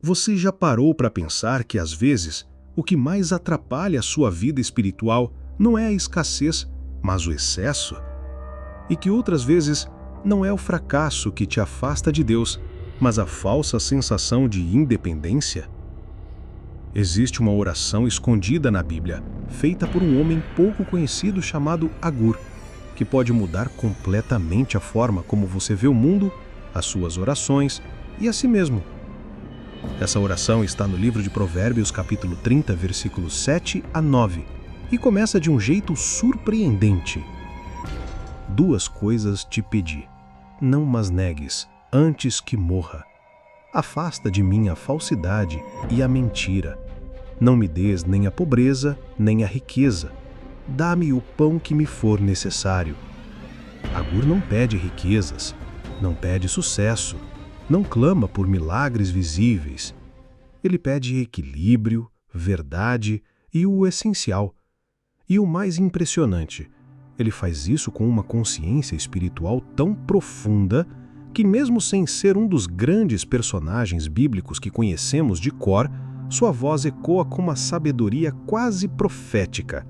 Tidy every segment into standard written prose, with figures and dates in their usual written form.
Você já parou para pensar que, às vezes, o que mais atrapalha a sua vida espiritual não é a escassez, mas o excesso? E que outras vezes não é o fracasso que te afasta de Deus, mas a falsa sensação de independência? Existe uma oração escondida na Bíblia, feita por um homem pouco conhecido chamado Agur, que pode mudar completamente a forma como você vê o mundo, as suas orações e a si mesmo. Essa oração está no livro de Provérbios, capítulo 30, versículos 7 a 9, e começa de um jeito surpreendente. Duas coisas te pedi, não mas negues, antes que morra. Afasta de mim a falsidade e a mentira. Não me des nem a pobreza, nem a riqueza. Dá-me o pão que me for necessário. Agur não pede riquezas, não pede sucesso, não clama por milagres visíveis. Ele pede equilíbrio, verdade e o essencial. E o mais impressionante, ele faz isso com uma consciência espiritual tão profunda que, mesmo sem ser um dos grandes personagens bíblicos que conhecemos de cor, sua voz ecoa com uma sabedoria quase profética.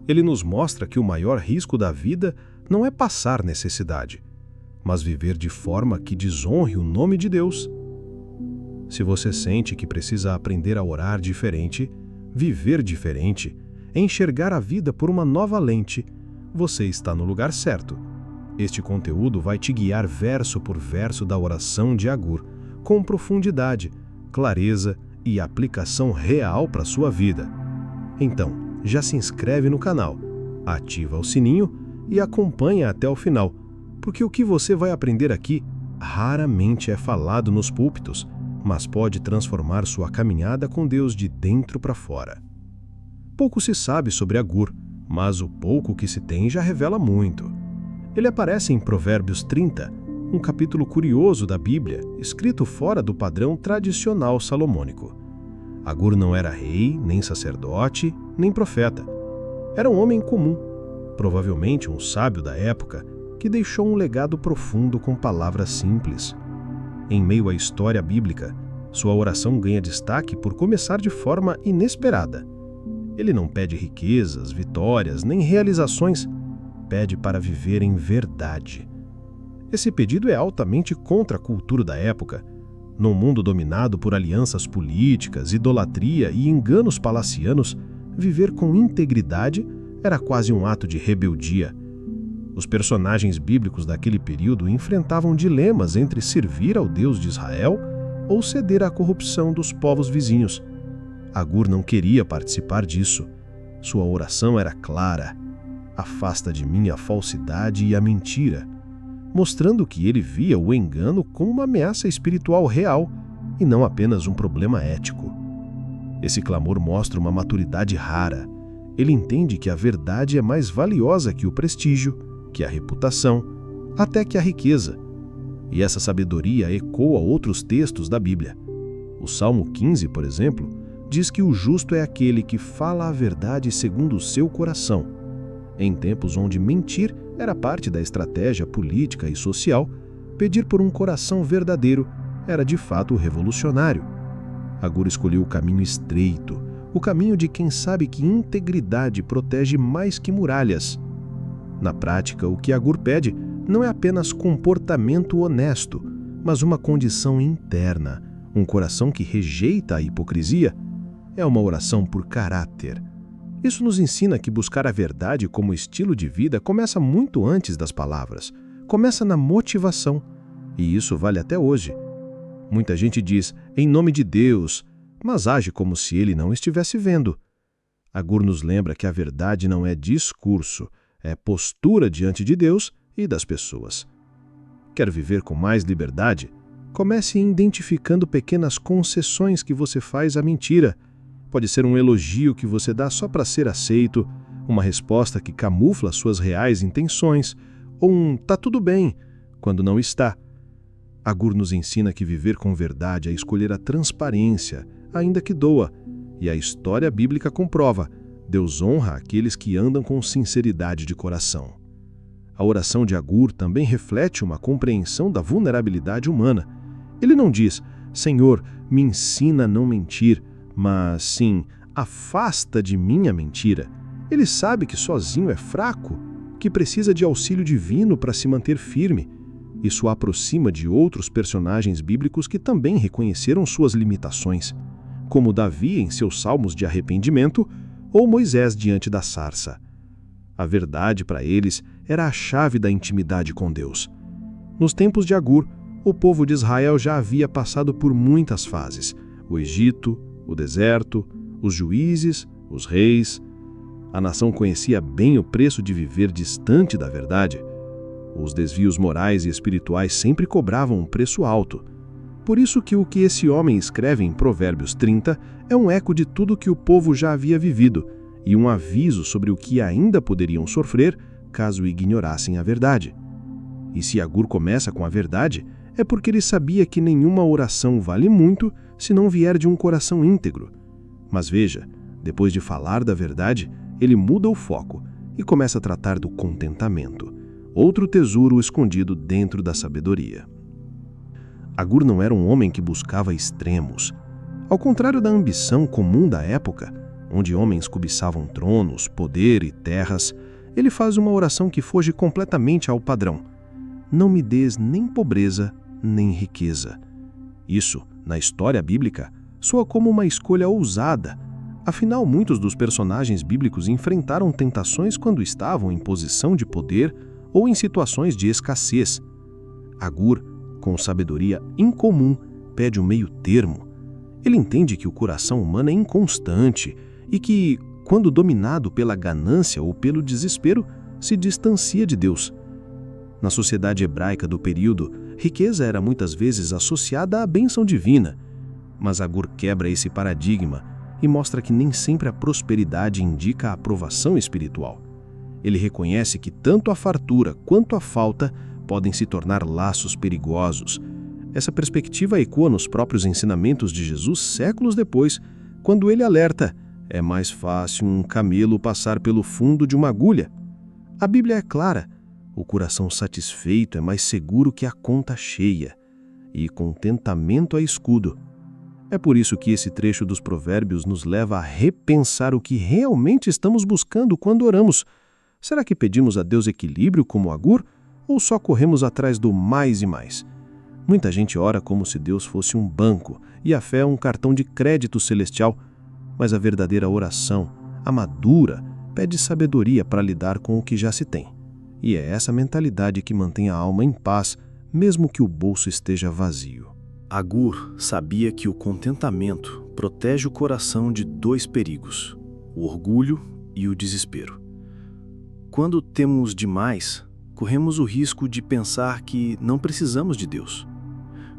Ele nos mostra que o maior risco da vida não é passar necessidade, mas viver de forma que desonre o nome de Deus. Se você sente que precisa aprender a orar diferente, viver diferente, enxergar a vida por uma nova lente, você está no lugar certo. Este conteúdo vai te guiar verso por verso da oração de Agur, com profundidade, clareza e aplicação real para a sua vida. Então, já se inscreve no canal, ativa o sininho e acompanha até o final, porque o que você vai aprender aqui raramente é falado nos púlpitos, mas pode transformar sua caminhada com Deus de dentro para fora. Pouco se sabe sobre Agur, mas o pouco que se tem já revela muito. Ele aparece em Provérbios 30, um capítulo curioso da Bíblia, escrito fora do padrão tradicional salomônico. Agur não era rei, nem sacerdote, nem profeta. Era um homem comum, provavelmente um sábio da época, que deixou um legado profundo com palavras simples. Em meio à história bíblica, sua oração ganha destaque por começar de forma inesperada. Ele não pede riquezas, vitórias, nem realizações, pede para viver em verdade. Esse pedido é altamente contra a cultura da época. Num mundo dominado por alianças políticas, idolatria e enganos palacianos, viver com integridade era quase um ato de rebeldia. Os personagens bíblicos daquele período enfrentavam dilemas entre servir ao Deus de Israel ou ceder à corrupção dos povos vizinhos. Agur não queria participar disso. Sua oração era clara: afasta de mim a falsidade e a mentira, mostrando que ele via o engano como uma ameaça espiritual real e não apenas um problema ético. Esse clamor mostra uma maturidade rara. Ele entende que a verdade é mais valiosa que o prestígio, que a reputação, até que a riqueza. E essa sabedoria ecoa outros textos da Bíblia. O Salmo 15, por exemplo, diz que o justo é aquele que fala a verdade segundo o seu coração. Em tempos onde mentir era parte da estratégia política e social, pedir por um coração verdadeiro era de fato revolucionário. Agur escolheu o caminho estreito, o caminho de quem sabe que integridade protege mais que muralhas. Na prática, o que Agur pede não é apenas comportamento honesto, mas uma condição interna, um coração que rejeita a hipocrisia. É uma oração por caráter. Isso nos ensina que buscar a verdade como estilo de vida começa muito antes das palavras, começa na motivação, e isso vale até hoje. Muita gente diz, em nome de Deus, mas age como se ele não estivesse vendo. Agur nos lembra que a verdade não é discurso, é postura diante de Deus e das pessoas. Quer viver com mais liberdade? Comece identificando pequenas concessões que você faz à mentira. Pode ser um elogio que você dá só para ser aceito, uma resposta que camufla suas reais intenções, ou um "tá tudo bem", quando não está. Agur nos ensina que viver com verdade é escolher a transparência, ainda que doa, e a história bíblica comprova: Deus honra aqueles que andam com sinceridade de coração. A oração de Agur também reflete uma compreensão da vulnerabilidade humana. Ele não diz, Senhor, me ensina a não mentir, mas sim, afasta de mim a mentira. Ele sabe que sozinho é fraco, que precisa de auxílio divino para se manter firme. Isso o aproxima de outros personagens bíblicos que também reconheceram suas limitações, como Davi em seus salmos de arrependimento ou Moisés diante da sarça. A verdade para eles era a chave da intimidade com Deus. Nos tempos de Agur, o povo de Israel já havia passado por muitas fases: o Egito, o deserto, os juízes, os reis. A nação conhecia bem o preço de viver distante da verdade. Os desvios morais e espirituais sempre cobravam um preço alto. Por isso que o que esse homem escreve em Provérbios 30 é um eco de tudo que o povo já havia vivido e um aviso sobre o que ainda poderiam sofrer caso ignorassem a verdade. E se Agur começa com a verdade, é porque ele sabia que nenhuma oração vale muito se não vier de um coração íntegro. Mas veja, depois de falar da verdade, ele muda o foco e começa a tratar do contentamento, outro tesouro escondido dentro da sabedoria. Agur não era um homem que buscava extremos. Ao contrário da ambição comum da época, onde homens cobiçavam tronos, poder e terras, ele faz uma oração que foge completamente ao padrão: não me des nem pobreza, nem riqueza. Isso, na história bíblica, soa como uma escolha ousada. Afinal, muitos dos personagens bíblicos enfrentaram tentações quando estavam em posição de poder ou em situações de escassez. Agur, com sabedoria incomum, pede o meio termo. Ele entende que o coração humano é inconstante e que, quando dominado pela ganância ou pelo desespero, se distancia de Deus. Na sociedade hebraica do período, riqueza era muitas vezes associada à bênção divina. Mas Agur quebra esse paradigma e mostra que nem sempre a prosperidade indica a aprovação espiritual. Ele reconhece que tanto a fartura quanto a falta podem se tornar laços perigosos. Essa perspectiva ecoa nos próprios ensinamentos de Jesus séculos depois, quando ele alerta: é mais fácil um camelo passar pelo fundo de uma agulha. A Bíblia é clara: o coração satisfeito é mais seguro que a conta cheia, e contentamento é escudo. É por isso que esse trecho dos Provérbios nos leva a repensar o que realmente estamos buscando quando oramos. Será que pedimos a Deus equilíbrio como Agur, ou só corremos atrás do mais e mais? Muita gente ora como se Deus fosse um banco e a fé um cartão de crédito celestial, mas a verdadeira oração, a madura, pede sabedoria para lidar com o que já se tem. E é essa mentalidade que mantém a alma em paz, mesmo que o bolso esteja vazio. Agur sabia que o contentamento protege o coração de dois perigos: o orgulho e o desespero. Quando temos demais, corremos o risco de pensar que não precisamos de Deus.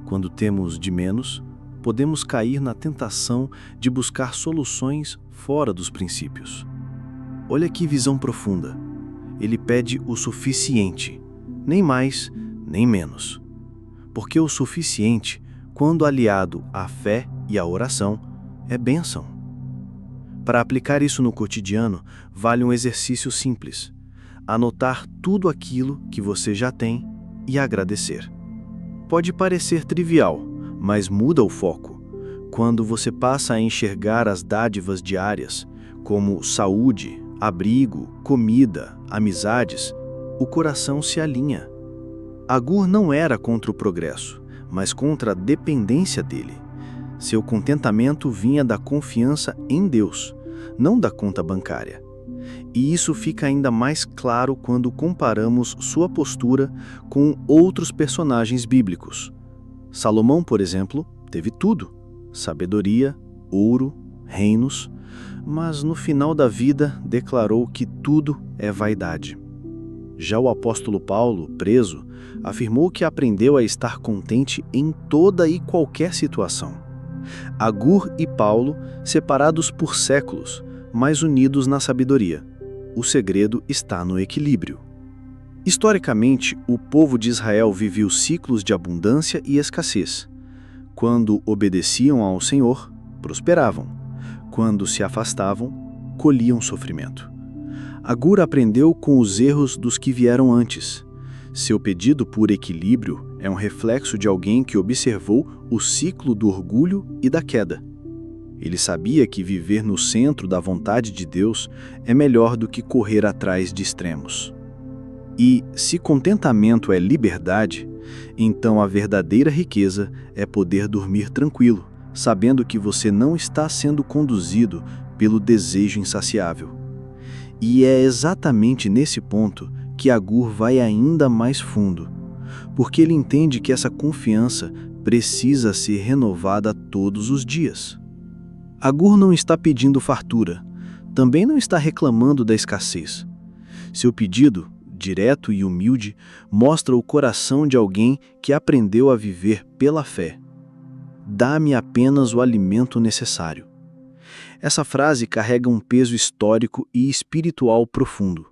Quando temos de menos, podemos cair na tentação de buscar soluções fora dos princípios. Olha que visão profunda. Ele pede o suficiente, nem mais, nem menos. Porque o suficiente, quando aliado à fé e à oração, é bênção. Para aplicar isso no cotidiano, vale um exercício simples: anotar tudo aquilo que você já tem e agradecer. Pode parecer trivial, mas muda o foco. Quando você passa a enxergar as dádivas diárias, como saúde, abrigo, comida, amizades, o coração se alinha. Agur não era contra o progresso, mas contra a dependência dele. Seu contentamento vinha da confiança em Deus, não da conta bancária. E isso fica ainda mais claro quando comparamos sua postura com outros personagens bíblicos. Salomão, por exemplo, teve tudo: sabedoria, ouro, reinos, mas no final da vida declarou que tudo é vaidade. Já o apóstolo Paulo, preso, afirmou que aprendeu a estar contente em toda e qualquer situação. Agur e Paulo, separados por séculos, mas unidos na sabedoria. O segredo está no equilíbrio. Historicamente, o povo de Israel viveu ciclos de abundância e escassez. Quando obedeciam ao Senhor, prosperavam. Quando se afastavam, colhiam sofrimento. Agur aprendeu com os erros dos que vieram antes. Seu pedido por equilíbrio É um reflexo de alguém que observou o ciclo do orgulho e da queda. Ele sabia que viver no centro da vontade de Deus é melhor do que correr atrás de extremos. E, se contentamento é liberdade, então a verdadeira riqueza é poder dormir tranquilo, sabendo que você não está sendo conduzido pelo desejo insaciável. E é exatamente nesse ponto que Agur vai ainda mais fundo, porque ele entende que essa confiança precisa ser renovada todos os dias. Agur não está pedindo fartura, também não está reclamando da escassez. Seu pedido, direto e humilde, mostra o coração de alguém que aprendeu a viver pela fé. Dá-me apenas o alimento necessário. Essa frase carrega um peso histórico e espiritual profundo.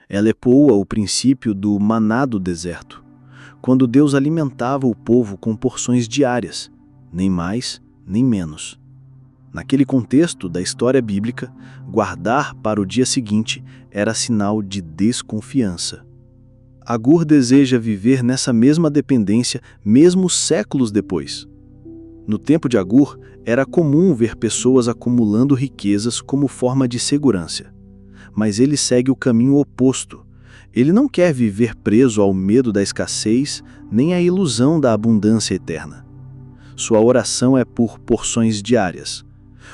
Ela ecoa o princípio do maná do deserto, quando Deus alimentava o povo com porções diárias, nem mais nem menos. Naquele contexto da história bíblica, guardar para o dia seguinte era sinal de desconfiança. Agur deseja viver nessa mesma dependência mesmo séculos depois. No tempo de Agur, era comum ver pessoas acumulando riquezas como forma de segurança. Mas ele segue o caminho oposto. Ele não quer viver preso ao medo da escassez nem à ilusão da abundância eterna. Sua oração é por porções diárias.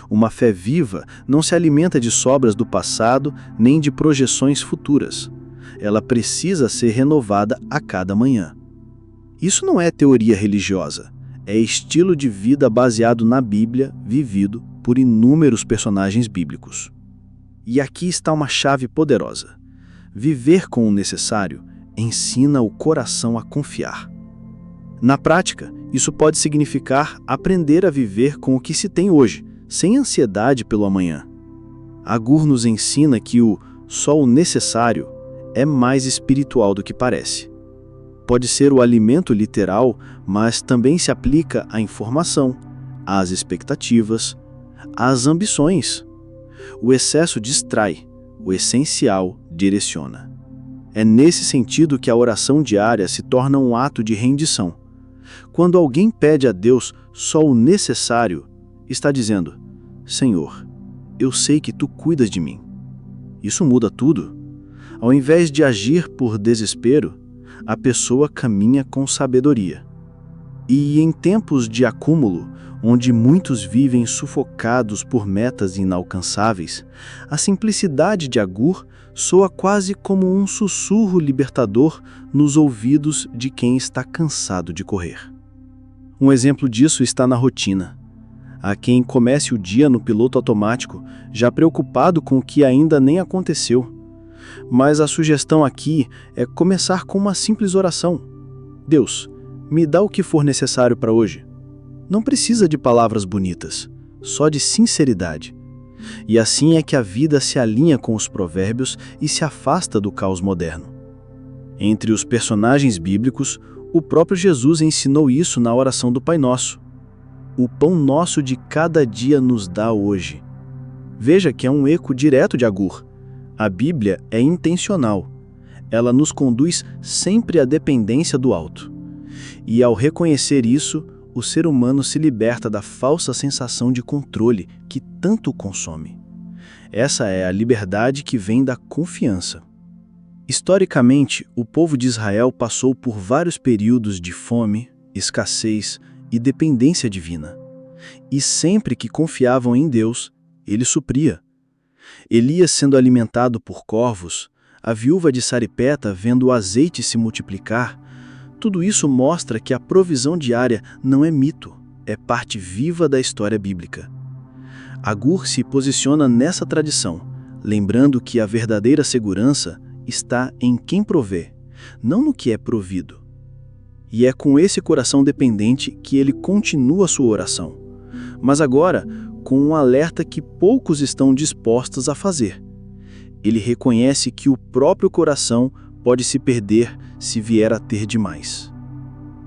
Uma fé viva não se alimenta de sobras do passado nem de projeções futuras. Ela precisa ser renovada a cada manhã. Isso não é teoria religiosa, é estilo de vida baseado na Bíblia, vivido por inúmeros personagens bíblicos. E aqui está uma chave poderosa. Viver com o necessário ensina o coração a confiar. Na prática, isso pode significar aprender a viver com o que se tem hoje, sem ansiedade pelo amanhã. Agur nos ensina que só o necessário é mais espiritual do que parece. Pode ser o alimento literal, mas também se aplica à informação, às expectativas, às ambições. O excesso distrai, o essencial direciona. É nesse sentido que a oração diária se torna um ato de rendição. Quando alguém pede a Deus só o necessário, está dizendo: Senhor, eu sei que tu cuidas de mim. Isso muda tudo. Ao invés de agir por desespero, a pessoa caminha com sabedoria. E em tempos de acúmulo, onde muitos vivem sufocados por metas inalcançáveis, a simplicidade de Agur soa quase como um sussurro libertador nos ouvidos de quem está cansado de correr. Um exemplo disso está na rotina. Há quem comece o dia no piloto automático, já preocupado com o que ainda nem aconteceu. Mas a sugestão aqui é começar com uma simples oração. Deus, me dá o que for necessário para hoje. Não precisa de palavras bonitas, só de sinceridade. E assim é que a vida se alinha com os provérbios e se afasta do caos moderno. Entre os personagens bíblicos, o próprio Jesus ensinou isso na oração do Pai Nosso. O pão nosso de cada dia nos dá hoje. Veja que é um eco direto de Agur. A Bíblia é intencional. Ela nos conduz sempre à dependência do alto. E ao reconhecer isso, o ser humano se liberta da falsa sensação de controle que tanto o consome. Essa é a liberdade que vem da confiança. Historicamente, o povo de Israel passou por vários períodos de fome, escassez e dependência divina. E sempre que confiavam em Deus, Ele supria. Elias sendo alimentado por corvos, a viúva de Sarepta vendo o azeite se multiplicar, tudo isso mostra que a provisão diária não é mito, é parte viva da história bíblica. Agur se posiciona nessa tradição, lembrando que a verdadeira segurança está em quem provê, não no que é provido. E é com esse coração dependente que ele continua sua oração, mas agora com um alerta que poucos estão dispostos a fazer. Ele reconhece que o próprio coração pode se perder se vier a ter demais.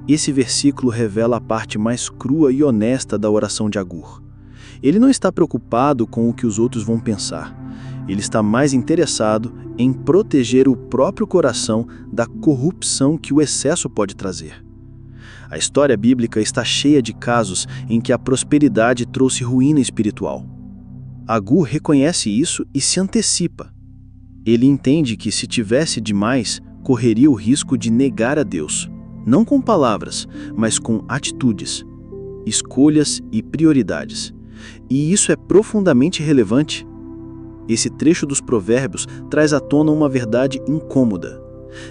Esse versículo revela a parte mais crua e honesta da oração de Agur. Ele não está preocupado com o que os outros vão pensar. Ele está mais interessado em proteger o próprio coração da corrupção que o excesso pode trazer. A história bíblica está cheia de casos em que a prosperidade trouxe ruína espiritual. Agur reconhece isso e se antecipa. Ele entende que se tivesse demais, correria o risco de negar a Deus, não com palavras, mas com atitudes, escolhas e prioridades. E isso é profundamente relevante. Esse trecho dos Provérbios traz à tona uma verdade incômoda.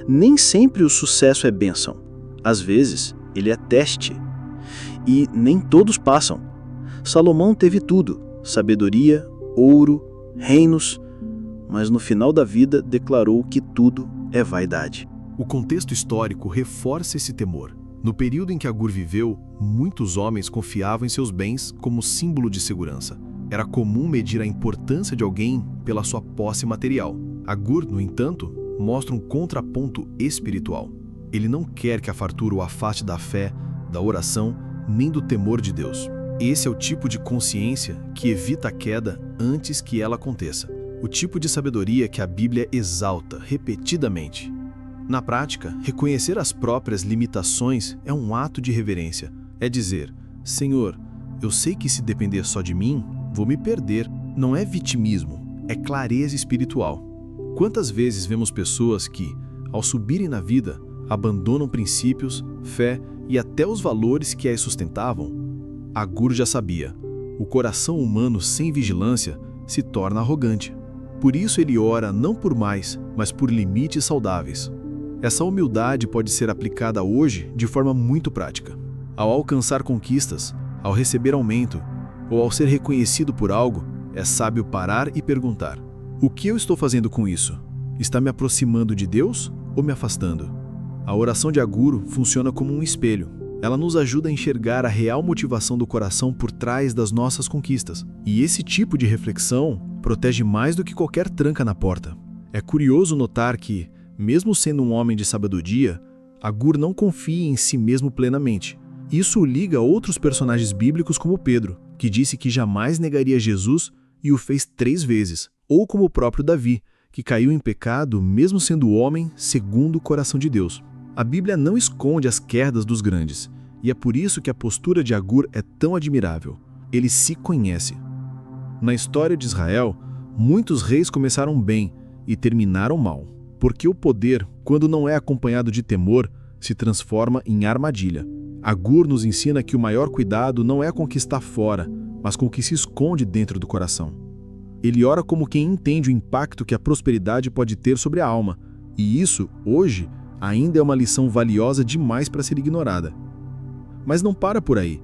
Nem sempre o sucesso é bênção. Às vezes, ele é teste. E nem todos passam. Salomão teve tudo: sabedoria, ouro, reinos, mas no final da vida declarou que tudo é vaidade. O contexto histórico reforça esse temor. No período em que Agur viveu, muitos homens confiavam em seus bens como símbolo de segurança. Era comum medir a importância de alguém pela sua posse material. Agur, no entanto, mostra um contraponto espiritual. Ele não quer que a fartura o afaste da fé, da oração, nem do temor de Deus. Esse é o tipo de consciência que evita a queda antes que ela aconteça. O tipo de sabedoria que a Bíblia exalta repetidamente. Na prática, reconhecer as próprias limitações é um ato de reverência. É dizer: Senhor, eu sei que se depender só de mim, vou me perder. Não é vitimismo, é clareza espiritual. Quantas vezes vemos pessoas que, ao subirem na vida, abandonam princípios, fé e até os valores que as sustentavam? Agur já sabia: o coração humano sem vigilância se torna arrogante. Por isso ele ora não por mais, mas por limites saudáveis. Essa humildade pode ser aplicada hoje de forma muito prática. Ao alcançar conquistas, ao receber aumento, ou ao ser reconhecido por algo, é sábio parar e perguntar: o que eu estou fazendo com isso? Está me aproximando de Deus ou me afastando? A oração de Agur funciona como um espelho. Ela nos ajuda a enxergar a real motivação do coração por trás das nossas conquistas. E esse tipo de reflexão protege mais do que qualquer tranca na porta. É curioso notar que, mesmo sendo um homem de sabedoria, Agur não confia em si mesmo plenamente. Isso o liga a outros personagens bíblicos como Pedro, que disse que jamais negaria Jesus e o fez 3 vezes, ou como o próprio Davi, que caiu em pecado mesmo sendo homem segundo o coração de Deus. A Bíblia não esconde as quedas dos grandes, e é por isso que a postura de Agur é tão admirável. Ele se conhece. Na história de Israel, muitos reis começaram bem e terminaram mal, porque o poder, quando não é acompanhado de temor, se transforma em armadilha. Agur nos ensina que o maior cuidado não é conquistar fora, mas com o que se esconde dentro do coração. Ele ora como quem entende o impacto que a prosperidade pode ter sobre a alma, e isso, hoje, ainda é uma lição valiosa demais para ser ignorada. Mas não para por aí.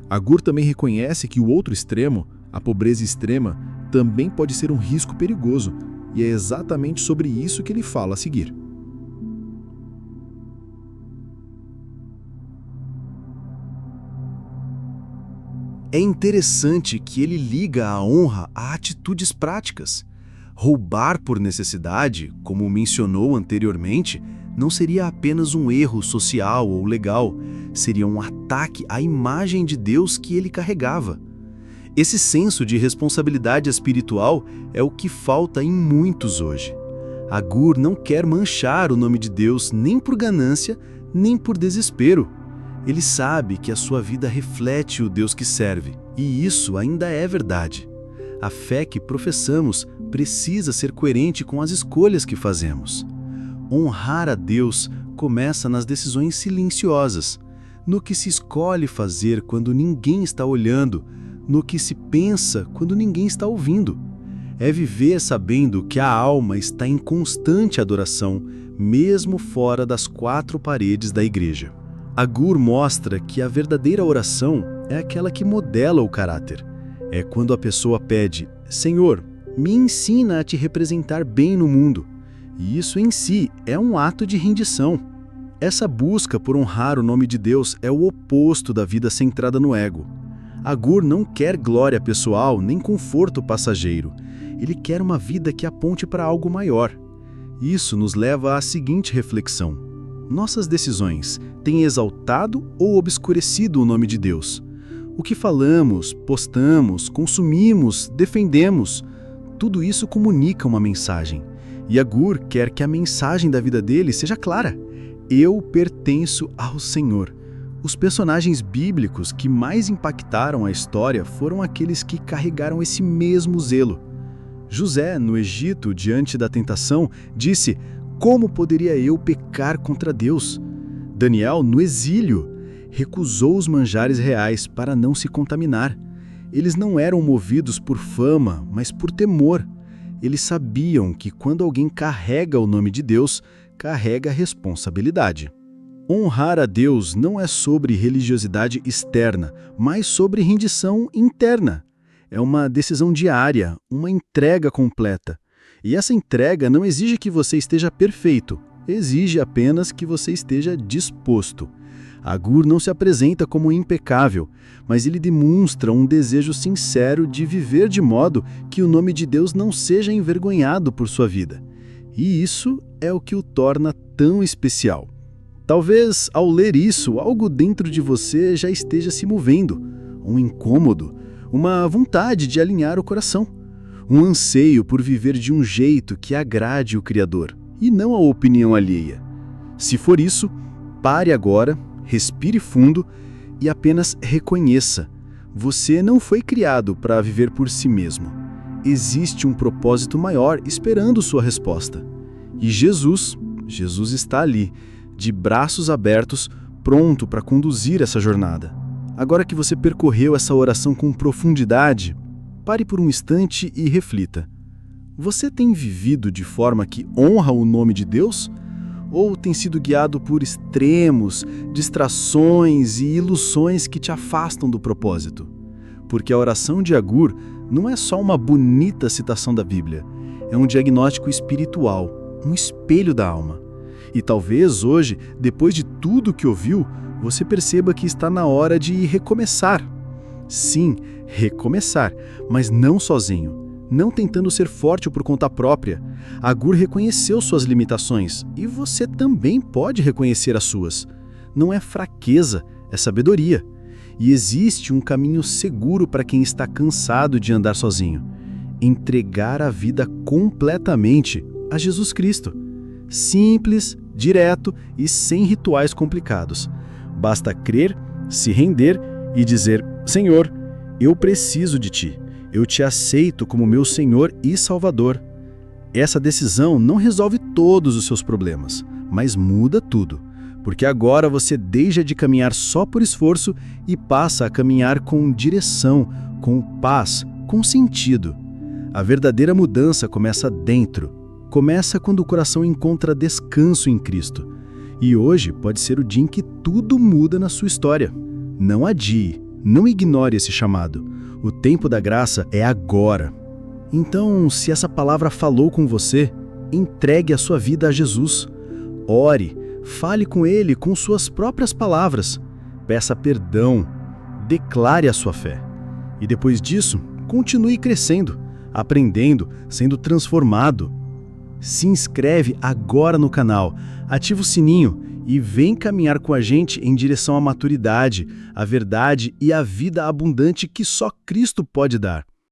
Agur também reconhece que o outro extremo, a pobreza extrema, também pode ser um risco perigoso, e é exatamente sobre isso que ele fala a seguir. É interessante que ele liga a honra a atitudes práticas. Roubar por necessidade, como mencionou anteriormente, não seria apenas um erro social ou legal, seria um ataque à imagem de Deus que ele carregava. Esse senso de responsabilidade espiritual é o que falta em muitos hoje. Agur não quer manchar o nome de Deus nem por ganância, nem por desespero. Ele sabe que a sua vida reflete o Deus que serve, e isso ainda é verdade. A fé que professamos precisa ser coerente com as escolhas que fazemos. Honrar a Deus começa nas decisões silenciosas, no que se escolhe fazer quando ninguém está olhando, no que se pensa quando ninguém está ouvindo. É viver sabendo que a alma está em constante adoração, mesmo fora das 4 paredes da igreja. Agur mostra que a verdadeira oração é aquela que modela o caráter. É quando a pessoa pede: Senhor, me ensina a te representar bem no mundo. E isso em si é um ato de rendição. Essa busca por honrar o nome de Deus é o oposto da vida centrada no ego. Agur não quer glória pessoal nem conforto passageiro. Ele quer uma vida que aponte para algo maior. Isso nos leva à seguinte reflexão: nossas decisões têm exaltado ou obscurecido o nome de Deus? O que falamos, postamos, consumimos, defendemos, tudo isso comunica uma mensagem. E Agur quer que a mensagem da vida dele seja clara: eu pertenço ao Senhor. Os personagens bíblicos que mais impactaram a história foram aqueles que carregaram esse mesmo zelo. José, no Egito, diante da tentação, disse: "Como poderia eu pecar contra Deus?" Daniel, no exílio, recusou os manjares reais para não se contaminar. Eles não eram movidos por fama, mas por temor. Eles sabiam que quando alguém carrega o nome de Deus, carrega a responsabilidade. Honrar a Deus não é sobre religiosidade externa, mas sobre rendição interna. É uma decisão diária, uma entrega completa. E essa entrega não exige que você esteja perfeito, exige apenas que você esteja disposto. Agur não se apresenta como impecável, mas ele demonstra um desejo sincero de viver de modo que o nome de Deus não seja envergonhado por sua vida. E isso é o que o torna tão especial. Talvez, ao ler isso, algo dentro de você já esteja se movendo. Um incômodo, uma vontade de alinhar o coração. Um anseio por viver de um jeito que agrade o Criador, e não a opinião alheia. Se for isso, pare agora, respire fundo e apenas reconheça. Você não foi criado para viver por si mesmo. Existe um propósito maior esperando sua resposta. E Jesus está ali, de braços abertos, pronto para conduzir essa jornada. Agora que você percorreu essa oração com profundidade, pare por um instante e reflita. Você tem vivido de forma que honra o nome de Deus? Ou tem sido guiado por extremos, distrações e ilusões que te afastam do propósito? Porque a oração de Agur não é só uma bonita citação da Bíblia, é um diagnóstico espiritual, um espelho da alma. E talvez hoje, depois de tudo que ouviu, você perceba que está na hora de recomeçar. Sim, recomeçar, mas não sozinho. Não tentando ser forte por conta própria. Agur reconheceu suas limitações e você também pode reconhecer as suas. Não é fraqueza, é sabedoria. E existe um caminho seguro para quem está cansado de andar sozinho. Entregar a vida completamente a Jesus Cristo. Simples, direto e sem rituais complicados. Basta crer, se render e dizer: Senhor, eu preciso de Ti. Eu te aceito como meu Senhor e Salvador. Essa decisão não resolve todos os seus problemas, mas muda tudo, porque agora você deixa de caminhar só por esforço e passa a caminhar com direção, com paz, com sentido. A verdadeira mudança começa dentro. Começa quando o coração encontra descanso em Cristo. E hoje pode ser o dia em que tudo muda na sua história. Não adie, não ignore esse chamado. O tempo da graça é agora. Então, se essa palavra falou com você, entregue a sua vida a Jesus. Ore, fale com Ele com suas próprias palavras. Peça perdão, declare a sua fé. E depois disso, continue crescendo, aprendendo, sendo transformado. Se inscreve agora no canal, ativa o sininho e vem caminhar com a gente em direção à maturidade, à verdade e à vida abundante que só Cristo pode dar.